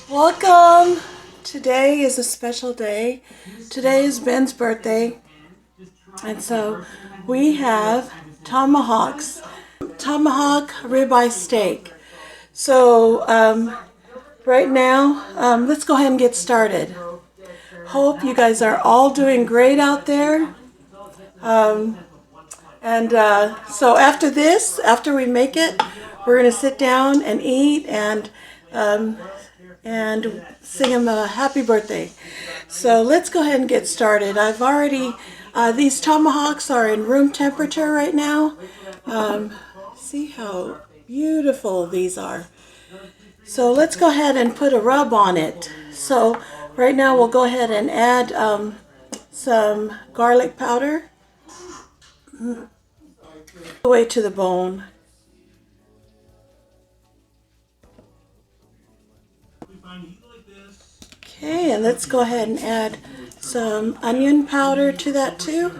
Welcome! Today is a special day. Today is Ben's birthday, and so we have Tomahawk ribeye steak. So right now, let's go ahead and get started. Hope you guys are all doing great out there. So after we make it, we're going to sit down and eat and sing him a happy birthday. So let's go ahead and get started. I've already, these tomahawks are in room temperature right now. See how beautiful these are. So let's go ahead and put a rub on it. So right now we'll go ahead and add some garlic powder. All the way to the bone. Okay, and let's go ahead and add some onion powder to that too.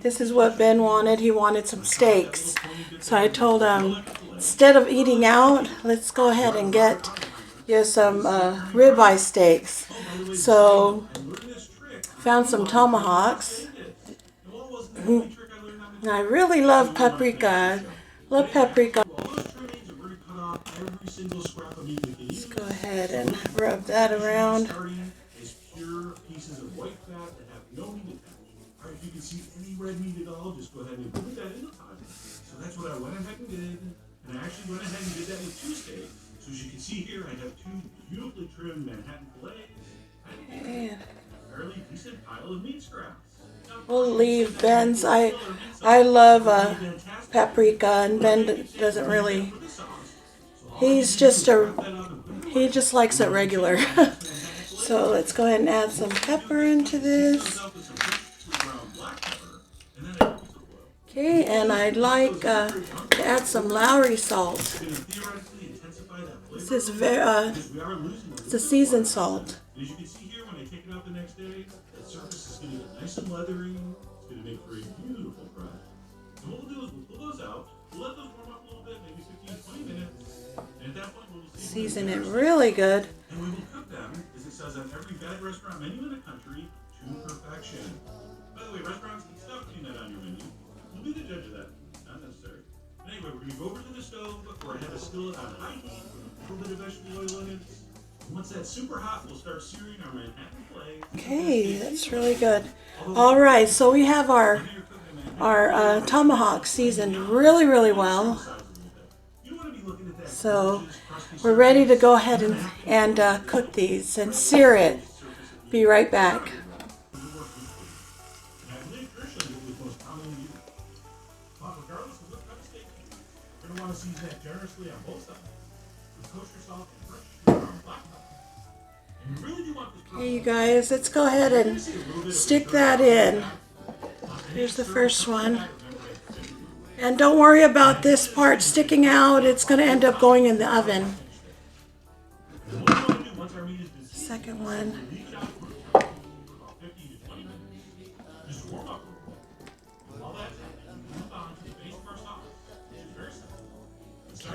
This is what Ben wanted. He wanted some steaks. So I told him, instead of eating out, let's go ahead and get you some ribeye steaks. So found some tomahawks. I really love paprika. Love paprika. Let's go ahead and rub that around. If you can see any red meat at all, just go ahead and put that in the pot. So that's what I went ahead and did. And I actually went ahead and did that with two steaks. So as you can see here, I have two beautifully trimmed Manhattan fillets and a fairly decent pile of meat scraps. We'll leave Ben's. I love paprika, and Ben doesn't really. He just likes it regular. So let's go ahead and add some pepper into this. Okay, and I'd like to add some Lowry salt. This is it's a seasoned salt. As you can see here, when I take it out the next day, the surface is going to get nice and leathery. It's going to make for a beautiful bread. And what we'll do is we'll pull those out. We'll let those warm up a little bit, maybe 15-20 minutes. And at that point, we'll season it really good. And we will cook them, as it says on every bad restaurant menu in the country, to perfection. By the way, restaurants can stop putting that on your menu. Be the judge of that. Not necessary. Anyway, we're going to go over to the stove where I have a skillet on high heat, a little bit of vegetable oil in it. Once that's super hot, we'll start searing our Manhattan filet. Okay, that's really good. All right, so we have our tomahawk seasoned really, really well. So we're ready to go ahead and cook these and sear it. Be right back. Want to season that generously on both sides with kosher salt and fresh black pepper. And you really do want this. Okay, you guys, let's go ahead and stick that in. Here's the first one. And don't worry about this part sticking out. It's going to end up going in the oven. Second one.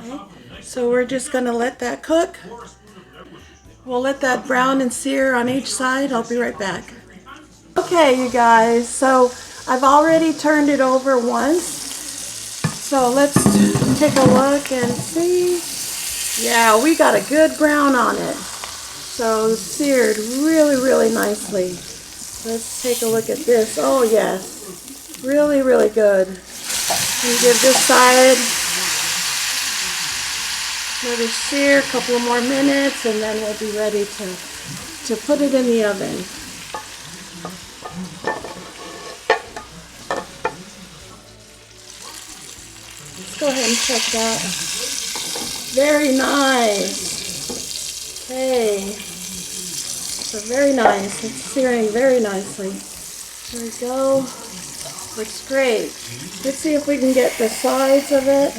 Okay, so we're just going to let that cook. We'll let that brown and sear on each side. I'll be right back. Okay, you guys, so I've already turned it over once. So let's take a look and see. Yeah, we got a good brown on it. So seared really, really nicely. Let's take a look at this. Oh, yes. Really, really good. And give this side another sear, a couple of more minutes, and then we'll be ready to put it in the oven. Let's go ahead and check that. Very nice. Okay. So very nice. It's searing very nicely. There we go. Looks great. Let's see if we can get the sides of it.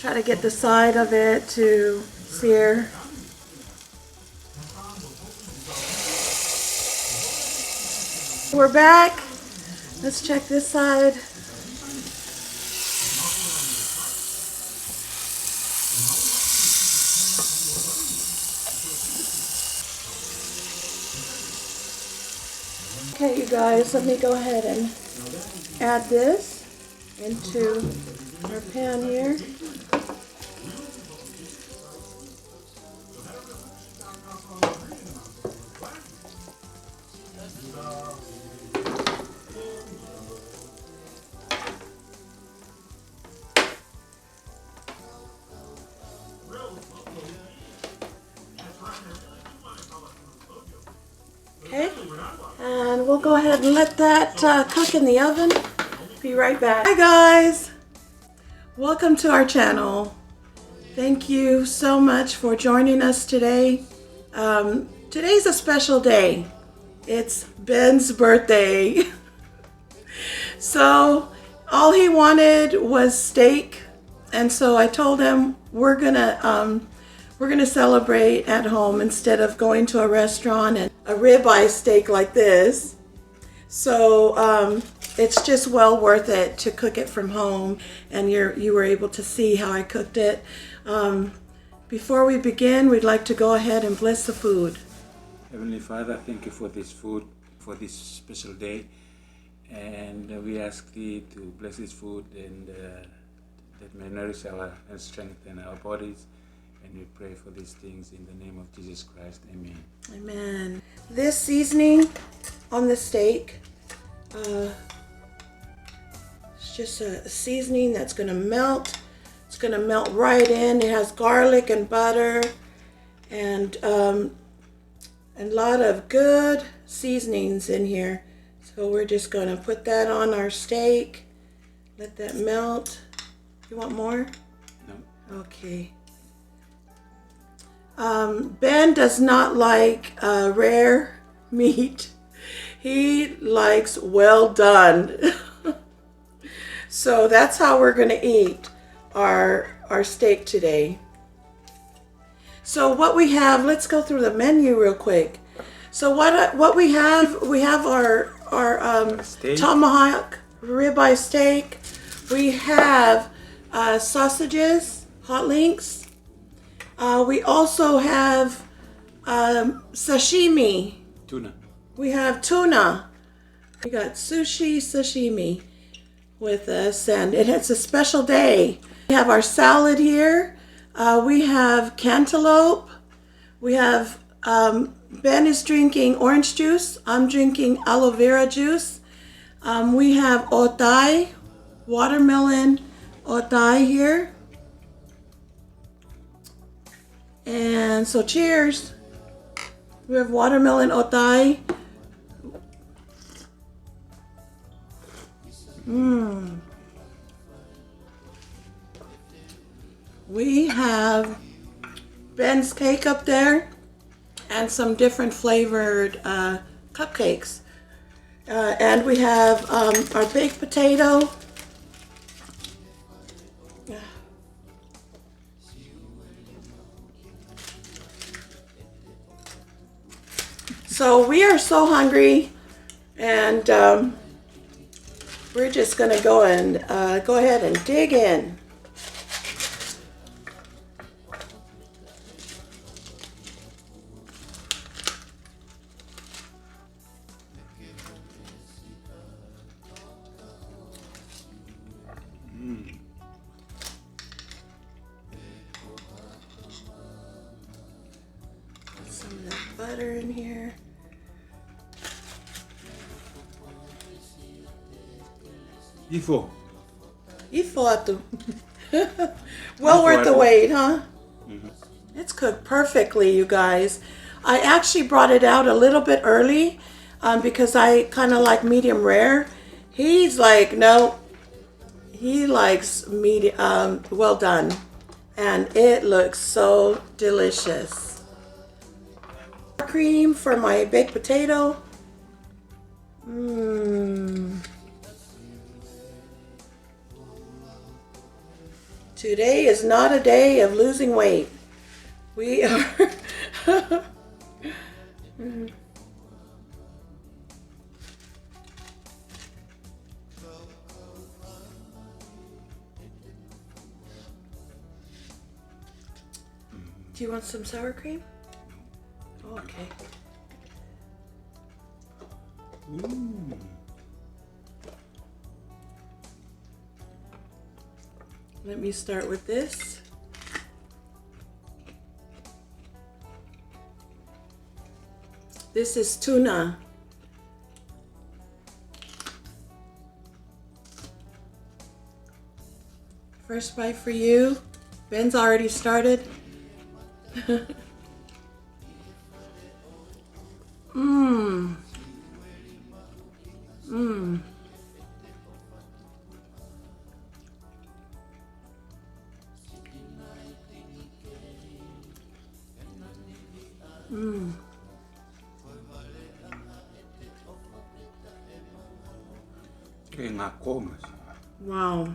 Try to get the side of it to sear. We're back. Let's check this side. Okay, you guys, let me go ahead and add this into our pan here. Okay, and we'll go ahead and let that cook in the oven. Be right back. Hi guys, welcome to our channel. Thank you so much for joining us today. Today's a special day. It's Ben's birthday. So all he wanted was steak, and so I told him we're gonna celebrate at home instead of going to a restaurant and a ribeye steak like this. So it's just well worth it to cook it from home, and you were able to see how I cooked it. Before we begin, we'd like to go ahead and bless the food. Heavenly Father, thank you for this food, for this special day, and we ask Thee to bless this food and that may nourish and strengthen our bodies. And we pray for these things in the name of Jesus Christ. Amen. Amen. This seasoning on the steak, it's just a seasoning that's going to melt. It's going to melt right in. It has garlic and butter and a lot of good seasonings in here. So we're just going to put that on our steak. Let that melt. You want more? No. Okay. Ben does not like rare meat. He likes well done. So that's how we're going to eat our steak today. So what we have, let's go through the menu real quick. So what we have our Tomahawk ribeye steak. We have sausages, hot links. We also have sashimi. Tuna. We have tuna. We got sashimi with us, and it's a special day. We have our salad here. We have cantaloupe. We have, Ben is drinking orange juice. I'm drinking aloe vera juice. We have otay, watermelon otay here. And so cheers. We have watermelon otay. We have Ben's cake up there and some different flavored cupcakes. And we have our baked potato. So we are so hungry, and we're just gonna go ahead and dig in. Put some of that butter in here. Ifo at the well worth the wait, huh? Mm-hmm. It's cooked perfectly, you guys. I actually brought it out a little bit early because I kind of like medium rare. He's like, no, he likes medium, well done, and it looks so delicious. Cream for my baked potato. Today is not a day of losing weight. We are Do you want some sour cream? Oh, okay. Ooh. Let me start with this. This is tuna. First bite for you. Ben's already started. Mmm. Mmm. Mmm. Kayak ngako mas. Wow.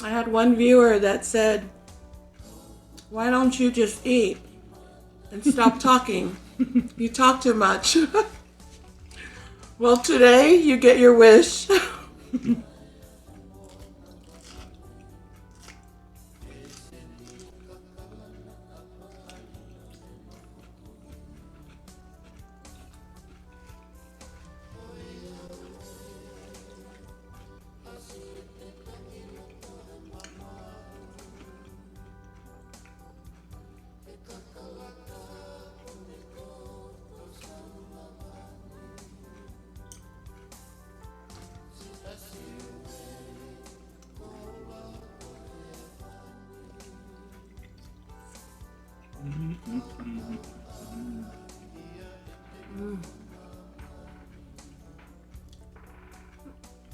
I had one viewer that said, "Why don't you just eat and stop talking? You talk too much." Well, today you get your wish.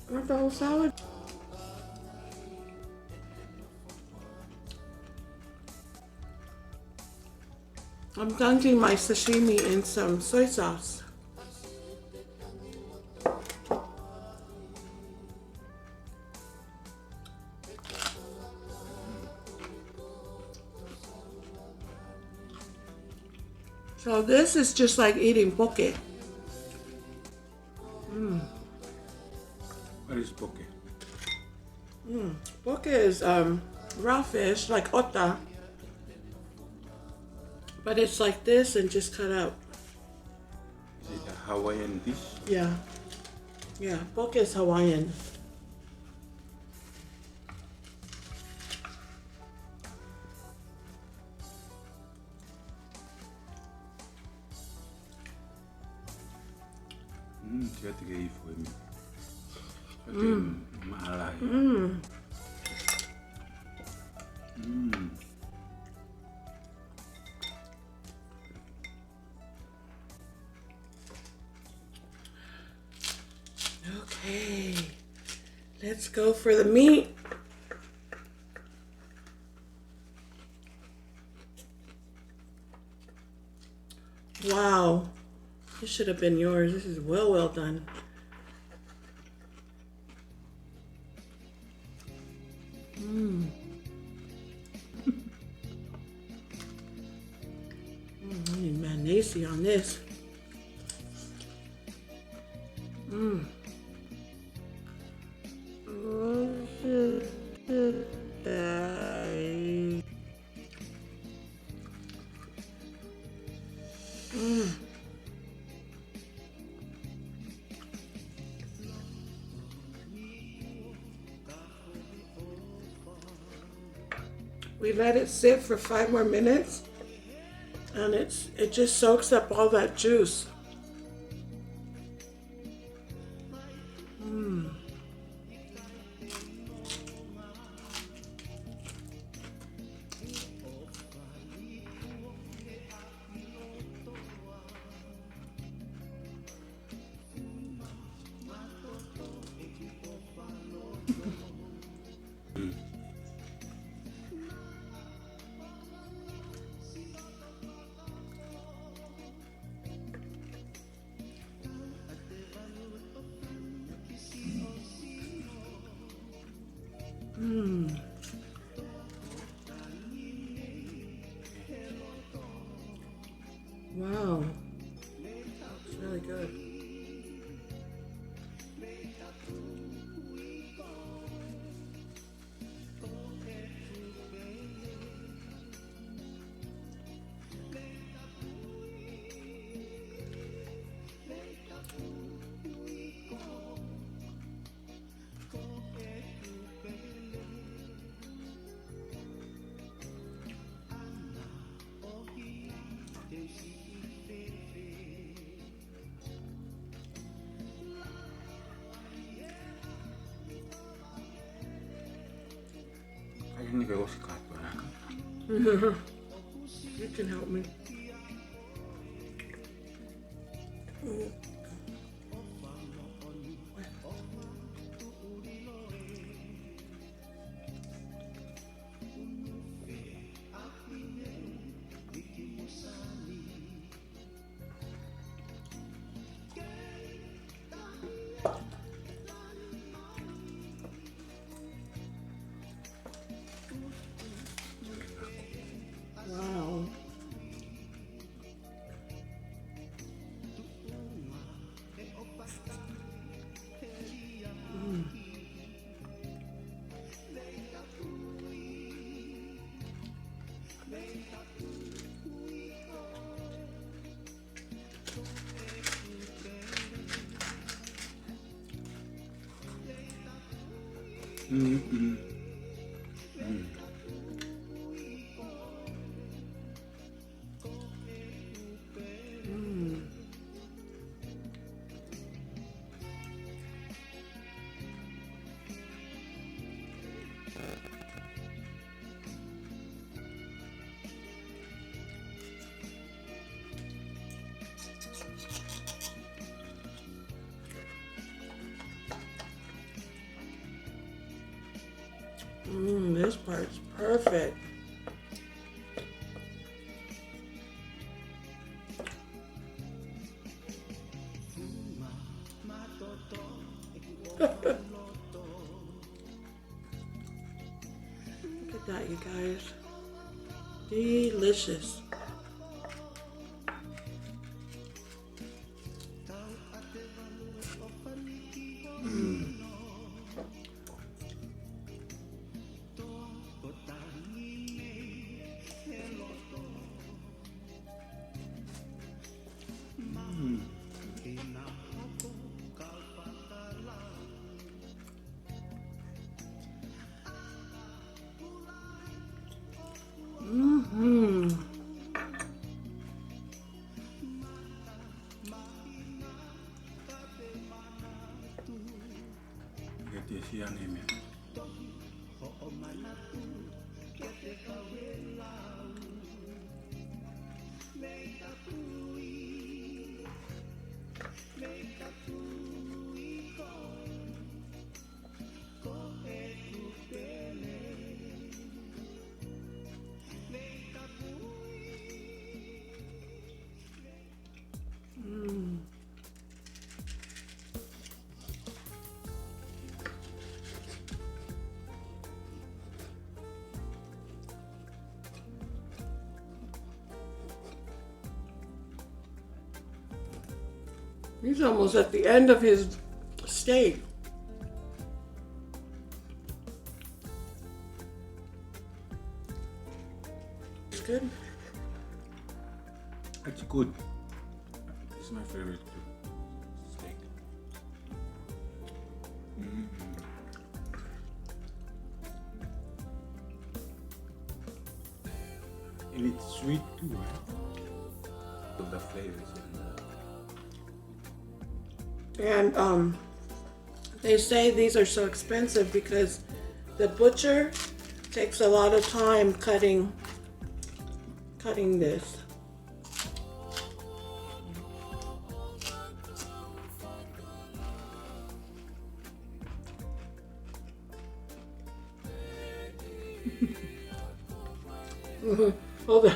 Want the whole salad? I'm dunking my sashimi in some soy sauce. So this is just like eating poke. What is poke? Poke is raw fish, like ota. But it's like this and just cut out. Is it a Hawaiian dish? Yeah. Yeah, poke is Hawaiian. Siya tigay ifo mi. Maalay. Okay, let's go for the meat. Wow, this should have been yours. This is well done. I need mayonnaise on this. We let it sit for 5 more minutes, and it just soaks up all that juice. Wow, it's really good. Kayaknya gak usah kato na. You can help me. Wow. This part's perfect. Look at that, you guys. Delicious. Get siang ini. He's almost at the end of his steak. It's good. It's good. It's my favorite steak. And it's sweet too, right? Of the flavors. And they say these are so expensive because the butcher takes a lot of time cutting this. Hold on.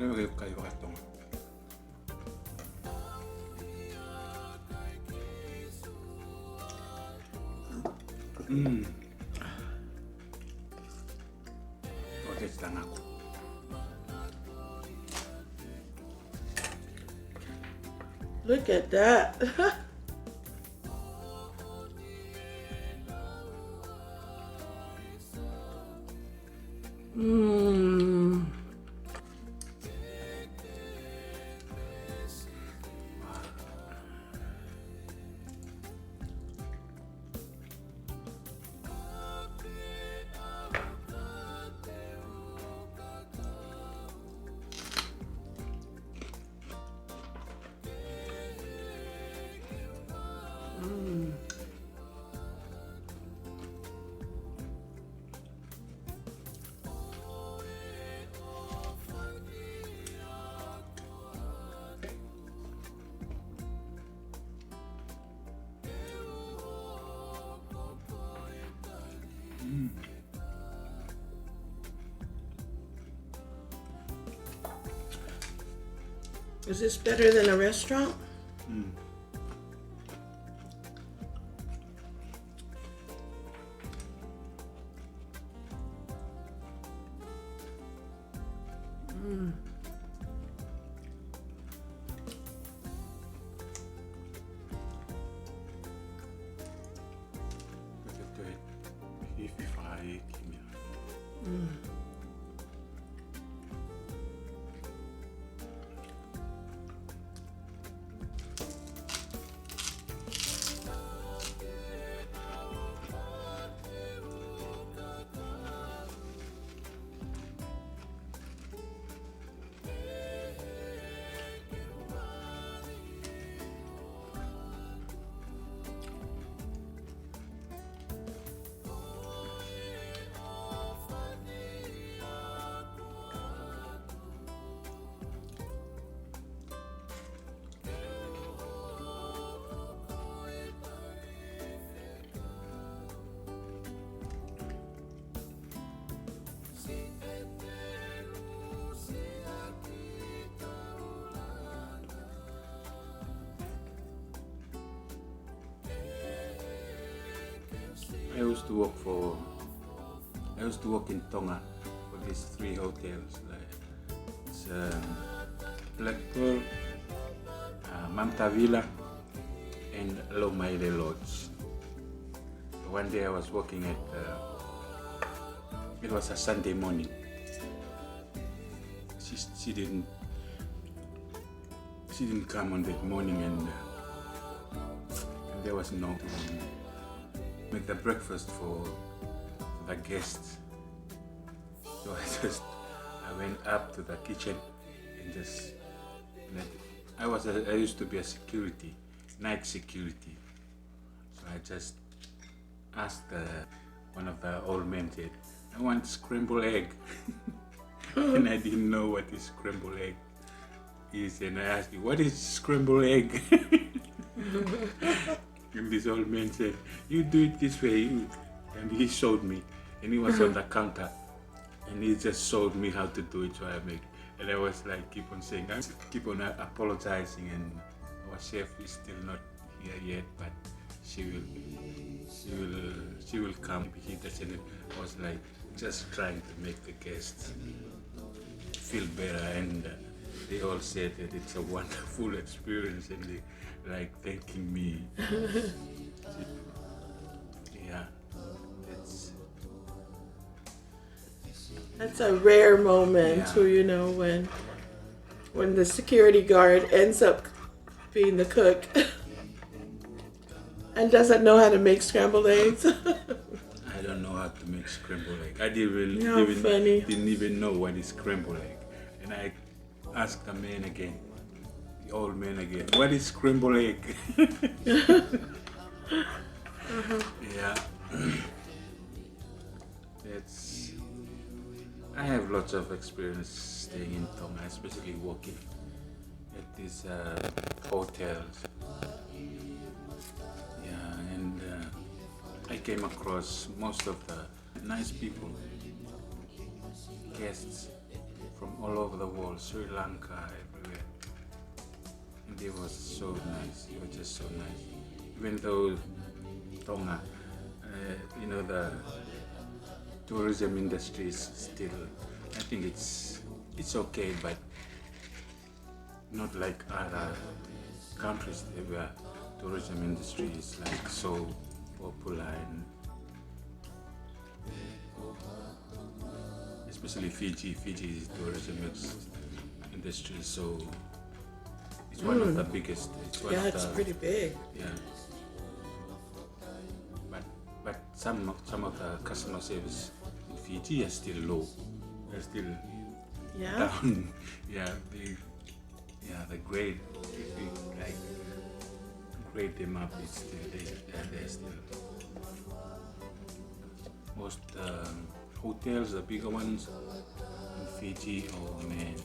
Ano kayo katong? Okay, lang ako. Look at that. Mmm. Is this better than a restaurant? I used to work in Tonga for these 3 hotels. It's Black Pearl, Mamta Villa, and Lomaide Lodge. One day I was working at, it was a Sunday morning. She didn't come on that morning, and there was no make the breakfast for the guests. So I went up to the kitchen and I used to be a security, night security. So I just asked one of the old men, said, I want scrambled egg. And I didn't know what is scrambled egg is, and I asked him, what is scrambled egg? And this old man said, you do it this way. And he showed me, and he was on the counter, and he just showed me how to do it. So I made, and I was like, keep on saying, I keep on apologizing, and our chef is still not here yet, but she will come. He doesn't. I was like just trying to make the guests feel better, and they all said that it's a wonderful experience, and they like thanking me. Yeah, that's a rare moment, Yeah. you know, when the security guard ends up being the cook and doesn't know how to make scrambled eggs. I don't know how how to make scrambled egg. I didn't How funny. didn't even know what is scrambled egg. And I asked the man again, the old man again, what is scrambled egg? Yeah. I have lots of experience staying in Tonga, especially working at these hotels. Yeah, and I came across most of the nice people, guests from all over the world, Sri Lanka, everywhere. And they were so nice, they were just so nice. Even though Tonga, the tourism industry is still, I think it's okay, but not like other countries where tourism industry is like so popular, and especially Fiji's tourism industry, so it's one of the biggest. It's pretty big. Yeah. But some of the customer service in Fiji is still low. They're still down. The grade, if you like grade them up, it's still they're still. Most hotels, the bigger ones in Fiji, oh man.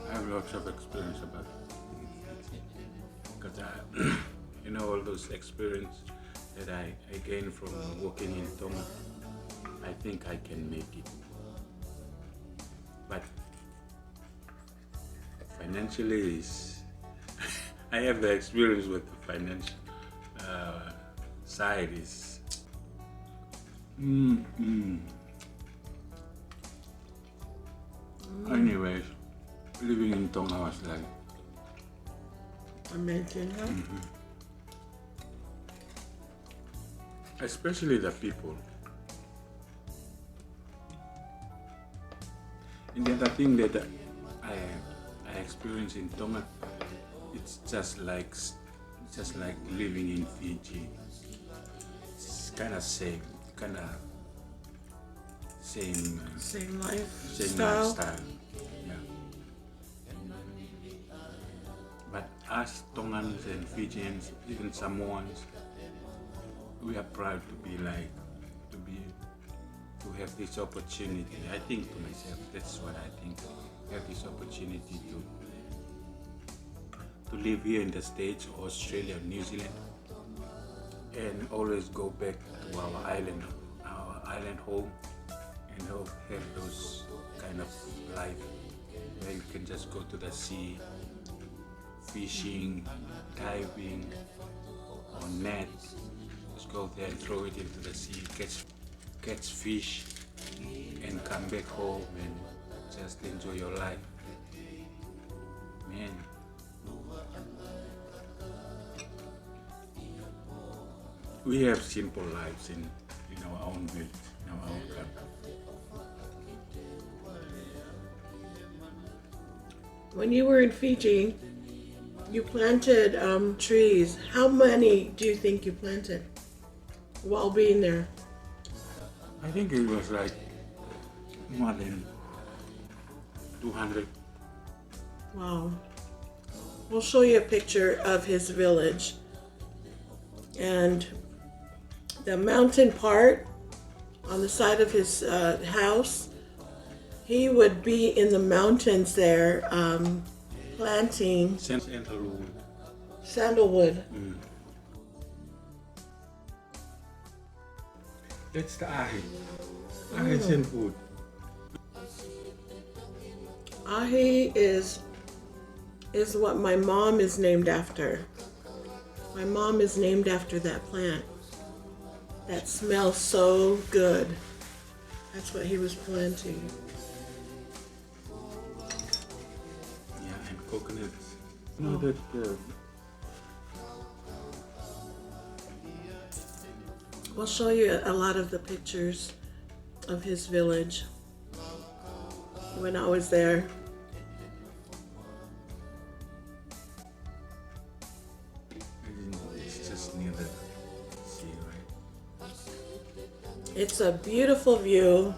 I have lots of experience about it, because all those experience that I gained from working in Tonga, I think I can make it. But financially I have the experience with the financial side is Anyways, living in Tonga was like amazing, huh? Especially the people. And the other thing that I experienced in Tonga, it's just like living in Fiji. It's kind of same lifestyle. Yeah. But us Tongans and Fijians, even Samoans, we are proud to have this opportunity. I think to myself, that's what I think. We have this opportunity to live here in the States, Australia, New Zealand, and always go back to our island home, and have those kind of life where you can just go to the sea, fishing, diving, on net. Just go there and throw it into the sea, catch fish, and come back home and just enjoy your life. Man. We have simple lives in our own village, in our own country. When you were in Fiji, you planted trees. How many do you think you planted while being there? I think it was like more than 200. Wow. We'll show you a picture of his village. And the mountain part on the side of his house, he would be in the mountains there planting sandalwood. That's the ahi. Ahi sandalwood. Ahi is what my mom is named after. My mom is named after that plant. That smells so good. That's what he was planting. Yeah, and coconuts. You know that We'll show you a lot of the pictures of his village. when I was there. It's just near the sea, right? It's a beautiful view.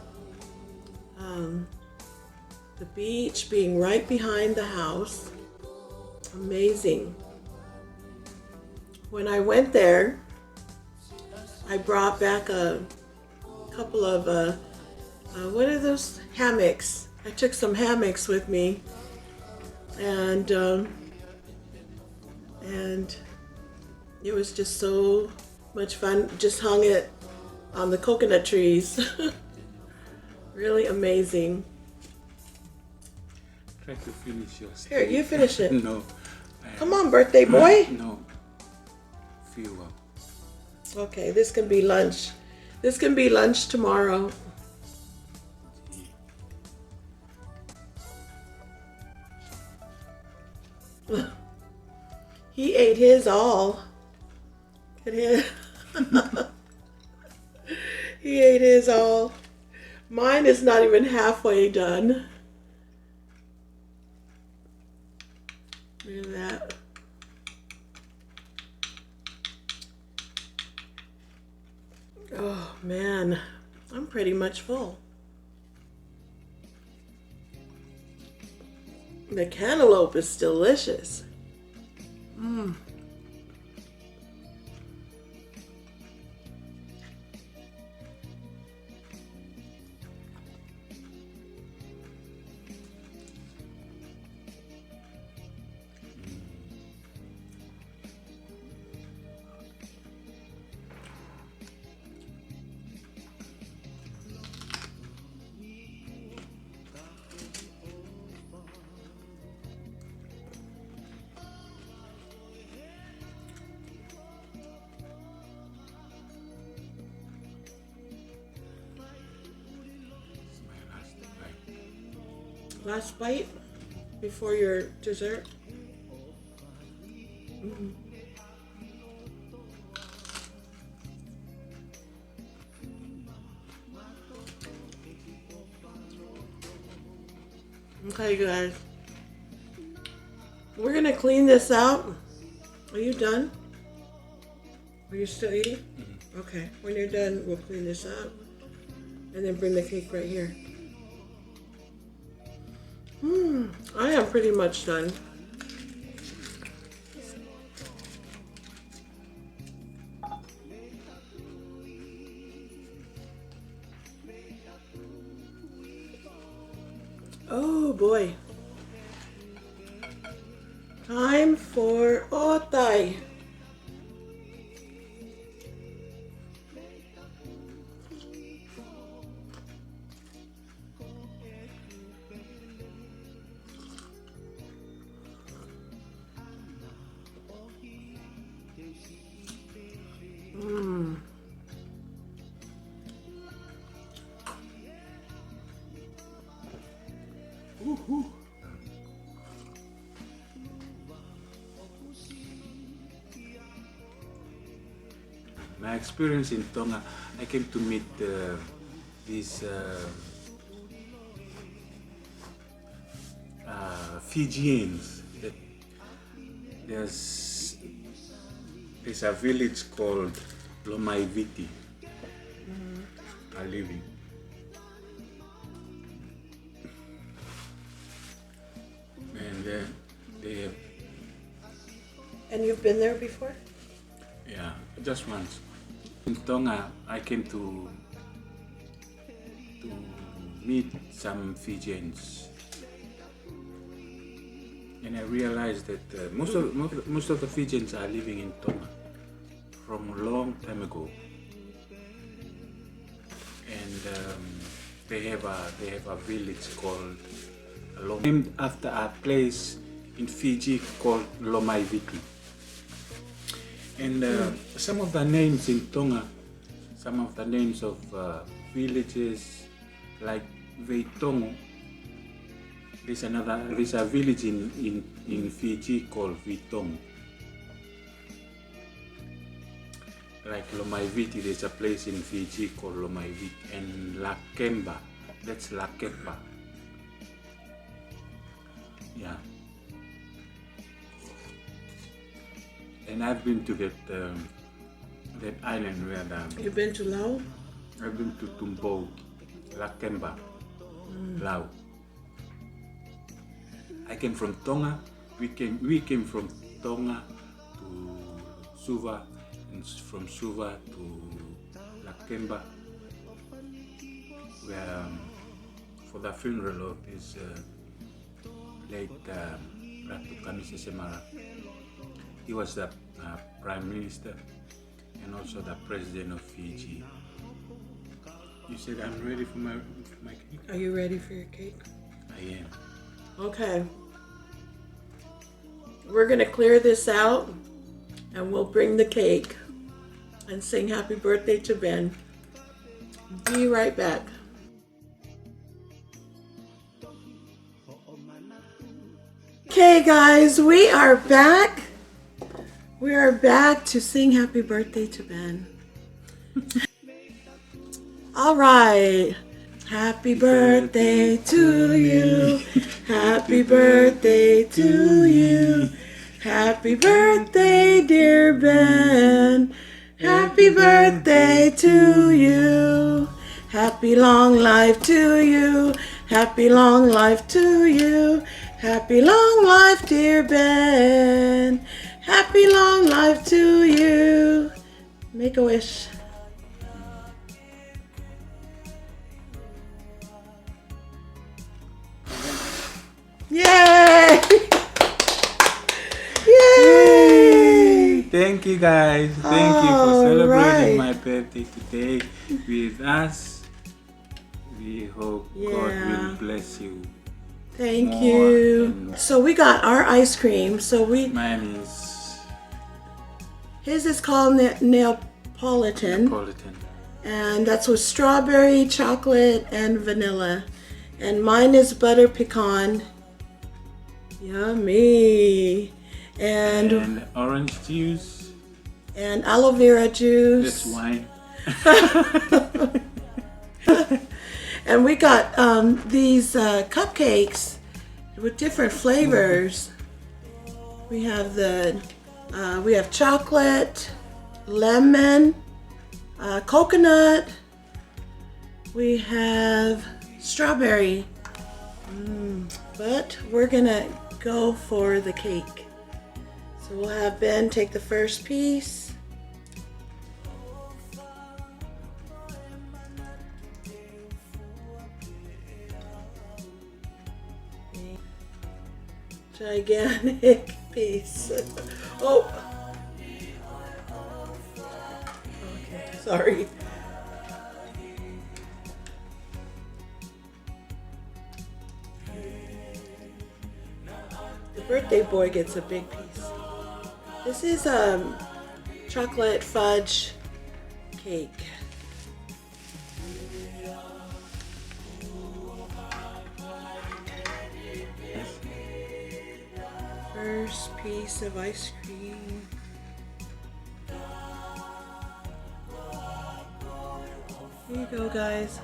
The beach being right behind the house. Amazing. When I went there, I brought back a couple of, what are those? Hammocks. I took some hammocks with me. And it was just so much fun. Just hung it on the coconut trees. Really amazing. Try to finish your steak. Here, you finish it. No. Come on, birthday boy. No. Feel well. Okay, this can be lunch. This can be lunch tomorrow. He ate his all. Look at him. He ate his all. Mine is not even halfway done. Look at that. Oh man, I'm pretty much full. The cantaloupe is delicious. It's my last bite. Last bite before your dessert. Okay, guys. We're gonna clean this out. Are you done? Are you still eating? Okay. When you're done, we'll clean this out. And then bring the cake right here. I am pretty much done. Oh boy. Time for otay. My experience in Tonga, I came to meet these Fijians. There's a village called Lomaiviti are living. And they And you've been there before? yeah, just once. In Tonga, I came to meet some Fijians, and I realized that most of the Fijians are living in Tonga from a long time ago, and they have a village called named after a place in Fiji called Lomaiviti. And some of the names in Tonga, some of the names of villages like Veitongo. There's a village in Fiji called Veitongo. Like Lomaiviti, there's a place in Fiji called Lomaiviti, and Lakemba, that's Lakepa. Yeah. And I've been to that island where You've been to Laos? I've been to Tumbo, Lakemba, Laos. I came from Tonga. We came from Tonga to Suva, and from Suva to Lakemba, where for the funeral of his late Ratu Kamisi Semara. He was the Prime Minister and also the President of Fiji. You said I'm ready for my cake? Are you ready for your cake? I am. Okay. We're going to clear this out and we'll bring the cake and sing happy birthday to Ben. Be right back. Okay guys, we are back. We are back to sing happy birthday to Ben. All right. Happy birthday to you. Happy birthday to you. Happy birthday, dear Ben. Happy birthday to you. Happy long life to you. Happy long life to you. Happy long life, dear Ben. Happy long life to you. Make a wish. Yay! Yay! Thank you guys. Thank you for celebrating my birthday today with us. We hope God will bless you. Thank you. So we got our ice cream. Mine is his is called Neapolitan. And that's with strawberry, chocolate, and vanilla. And mine is butter pecan. Yummy. And orange juice. And aloe vera juice. That's wine. And we got these cupcakes with different flavors. We have we have chocolate, lemon, coconut. We have strawberry. But we're gonna go for the cake. So we'll have Ben take the first piece. Gigantic piece. Oh. Okay, sorry. The birthday boy gets a big piece. This is chocolate fudge cake. First piece of ice cream. Here you go, guys.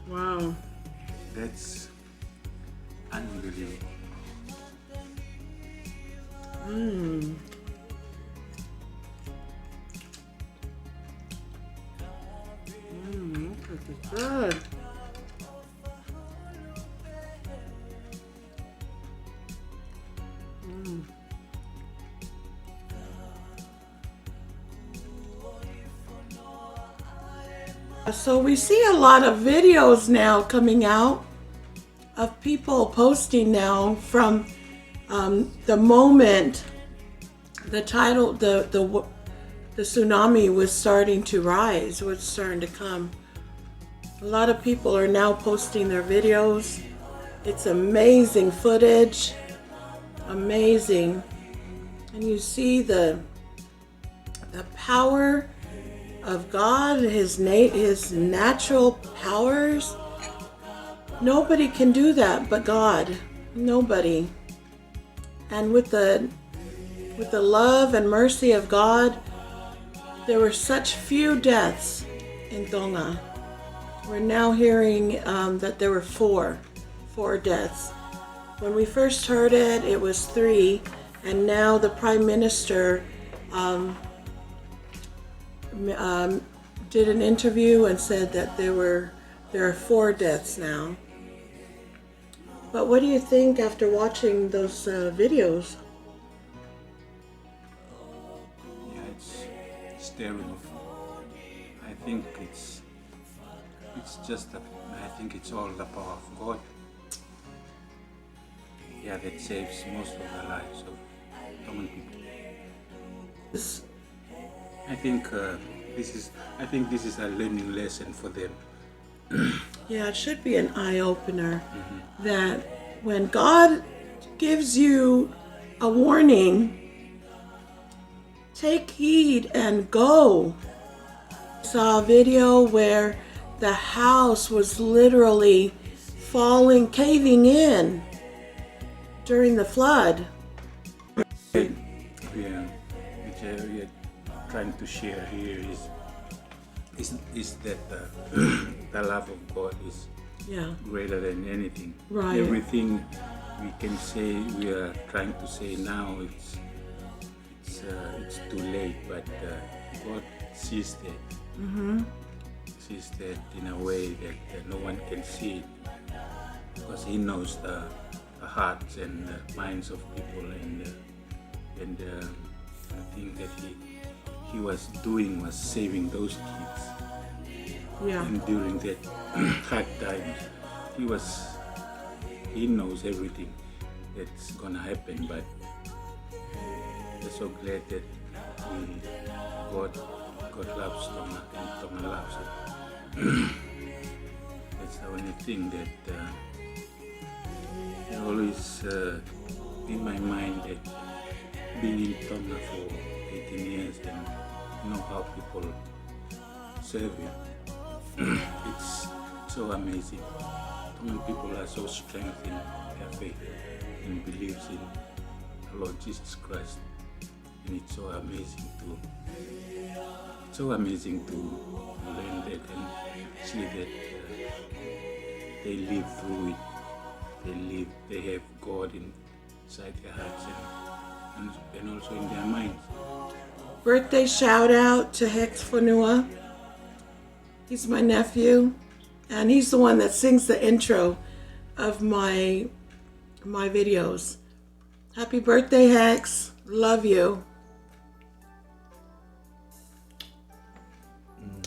Wow. That's unbelievable. This is good. So we see a lot of videos now coming out of people posting now from the moment the tsunami was starting to rise, was starting to come. A lot of people are now posting their videos. It's amazing footage, amazing, and you see the power of God, his natural powers. Nobody can do that but God. Nobody. And with the love and mercy of God, there were such few deaths in Tonga. We're now hearing that there were four deaths. When we first heard it, it was 3, and now the Prime Minister did an interview and said that there are 4 deaths now. But what do you think after watching those videos? Yeah, it's terrible. I think it's I think it's all the power of God. Yeah, that saves most of the lives of common people. I think this is a learning lesson for them. Yeah, it should be an eye-opener that when God gives you a warning, take heed and go. I saw a video where the house was literally caving in during the flood. Yeah, which we are trying to share here is that the love of God is greater than anything. Right. Everything we can say, we are trying to say now, it's too late, but God sees that. Sees that in a way that no one can see it, because He knows the hearts and the minds of people, and the thing that he was doing was saving those kids. Yeah. And during that hard times, he knows everything that's gonna happen, but we're so glad that God loves Tona and Tona loves it. That's the only thing that always in my mind, that being in Tona for 18 years and know how people serve Him. It's so amazing. Tongan people are so strengthened in their faith and believes in the Lord Jesus Christ, and it's so amazing to learn that and see that they live through it. They have God inside their hearts and also in their minds. Birthday shout out to Hex Fonua. He's my nephew, and he's the one that sings the intro of my videos. Happy birthday, Hex. Love you.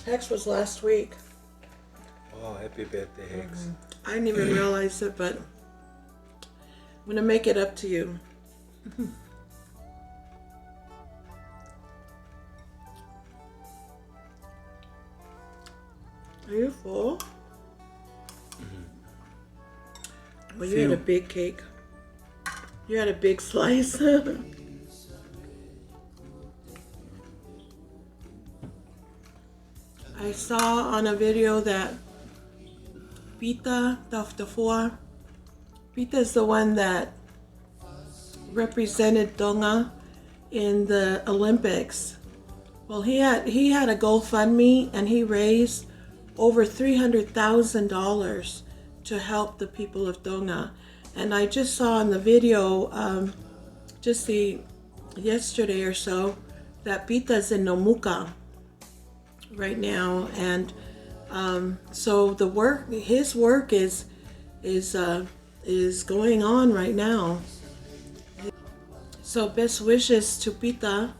Hex was last week. Oh, happy birthday, Hex. I didn't even realize it, but I'm gonna make it up to you. Are you full? Well, you had a big cake. You had a big slice. I saw on a video that Pita Taftafua, Pita is the one that represented Tonga in the Olympics. Well, he had a GoFundMe, and he raised over $300,000 to help the people of Tonga. And I just saw in the video, yesterday or so, that Pita's in Nomuka right now, and so his work is going on right now. So best wishes to Pita,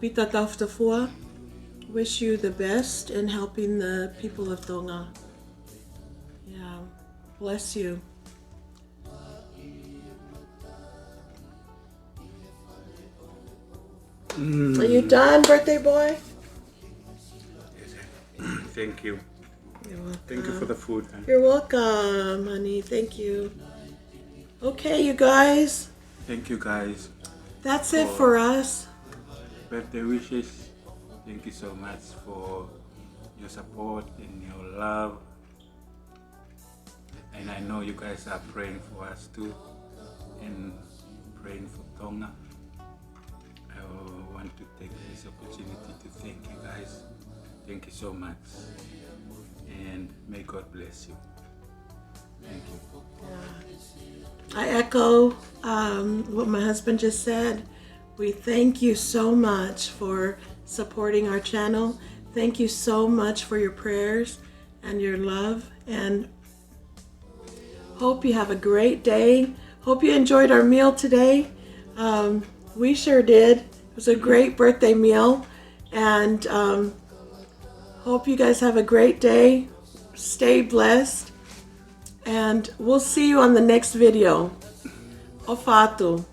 Pita Taftafua. Wish you the best in helping the people of Tonga. Yeah, bless you. Are you done, birthday boy? Thank you. You're welcome. Thank you for the food. You're welcome, honey. Thank you. Okay, you guys. Thank you, guys. That's it for us. Birthday wishes. Thank you so much for your support and your love. And I know you guys are praying for us too, and praying for Tonga. I want to take this opportunity to thank you guys. Thank you so much. And may God bless you. Thank you. I echo what my husband just said. We thank you so much for supporting our channel. Thank you so much for your prayers and your love, and hope you have a great day. Hope you enjoyed our meal today. We sure did. It was a great birthday meal, and hope you guys have a great day. Stay blessed, and we'll see you on the next video. Ofatu.